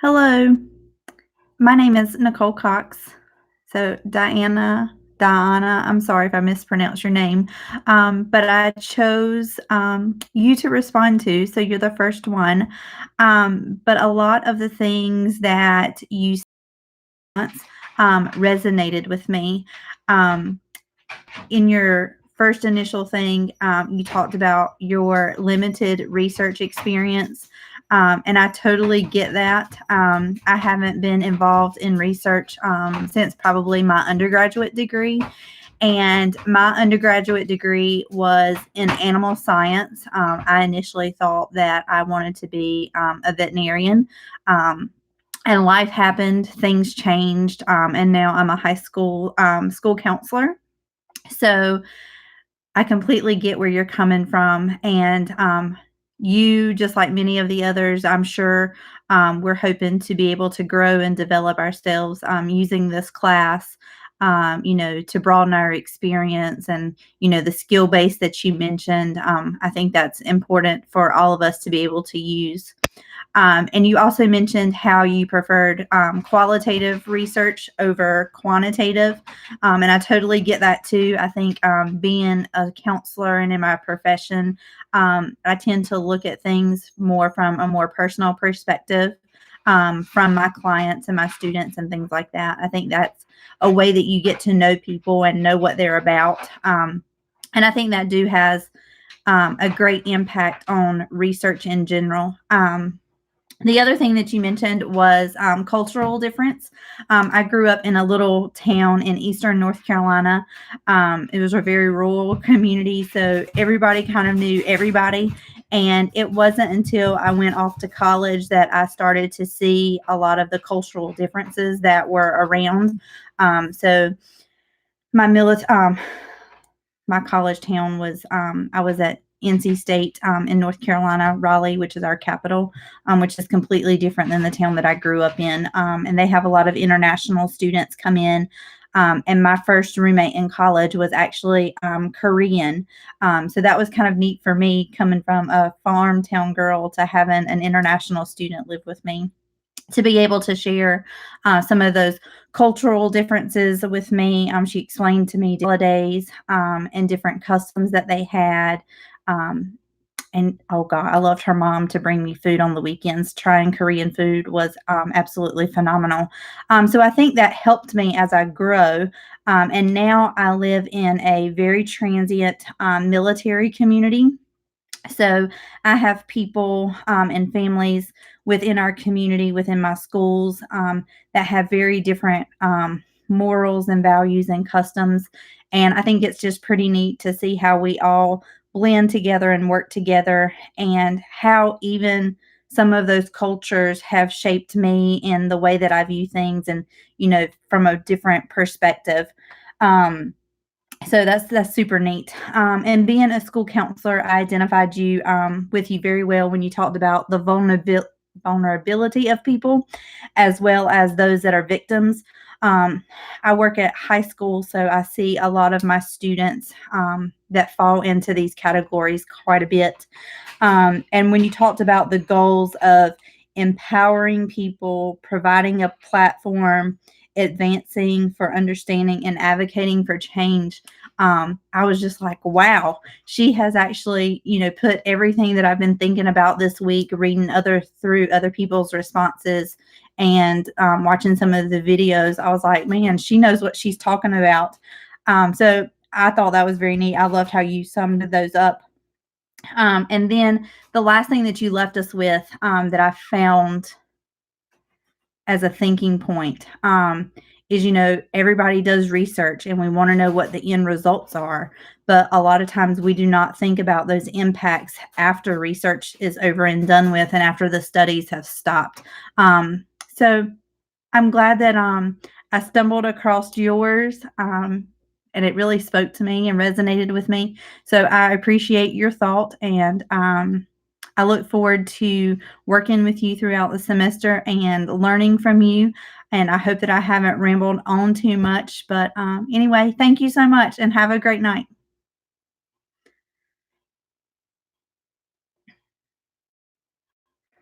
Hello, my name is Nicole Cox. So Diana, I'm sorry if I mispronounced your name, but I chose you to respond to, so you're the first one. But a lot of the things that you said resonated with me. Um, in your first initial thing, you talked about your limited research experience. And I totally get that. I haven't been involved in research since probably my undergraduate degree. And my undergraduate degree was in animal science. I initially thought that I wanted to be a veterinarian. And life happened, things changed, and now I'm a high school school counselor. So I completely get where you're coming from, and, you, just like many of the others, I'm sure, we're hoping to be able to grow and develop ourselves, using this class, to broaden our experience and, the skill base that you mentioned, I think that's important for all of us to be able to use. And you also mentioned how you preferred qualitative research over quantitative. And I totally get that too. I think being a counselor and in my profession, I tend to look at things more from a more personal perspective from my clients and my students and things like that. I think that's a way that you get to know people and know what they're about. And I think that do has a great impact on research in general. The other thing that you mentioned was cultural difference. I grew up in a little town in eastern North Carolina. It was a very rural community, so everybody kind of knew everybody. And it wasn't until I went off to college that I started to see a lot of the cultural differences that were around. So my military, my college town was I was at NC State in North Carolina, Raleigh, which is our capital, which is completely different than the town that I grew up in. And they have a lot of international students come in. And my first roommate in college was actually Korean. So that was kind of neat for me coming from a farm town girl to having an international student live with me to be able to share some of those cultural differences with me. She explained to me holidays and different customs that they had. Um, and oh God, I loved her mom to bring me food on the weekends. Trying Korean food was absolutely phenomenal. So I think that helped me as I grow. And now I live in a very transient military community. So I have people and families within our community, within my schools, that have very different morals and values and customs. And I think it's just pretty neat to see how we all blend together and work together, and how even some of those cultures have shaped me in the way that I view things, and from a different perspective. So that's super neat. And being a school counselor, I identified you with you very well when you talked about the vulnerability of people, as well as those that are victims. I work at high school, so I see a lot of my students that fall into these categories quite a bit. And when you talked about the goals of empowering people, providing a platform, advancing for understanding, and advocating for change, I was just like, wow, she has actually, put everything that I've been thinking about this week, reading through other people's responses and watching some of the videos. I was like, man, she knows what she's talking about. So I thought that was very neat. I loved how you summed those up. And then the last thing that you left us with that I found as a thinking point is, everybody does research and we want to know what the end results are. But a lot of times we do not think about those impacts after research is over and done with, and after the studies have stopped. So I'm glad that I stumbled across yours. And it really spoke to me and resonated with me. So I appreciate your thought, and I look forward to working with you throughout the semester and learning from you. And I hope that I haven't rambled on too much. But anyway, thank you so much and have a great night.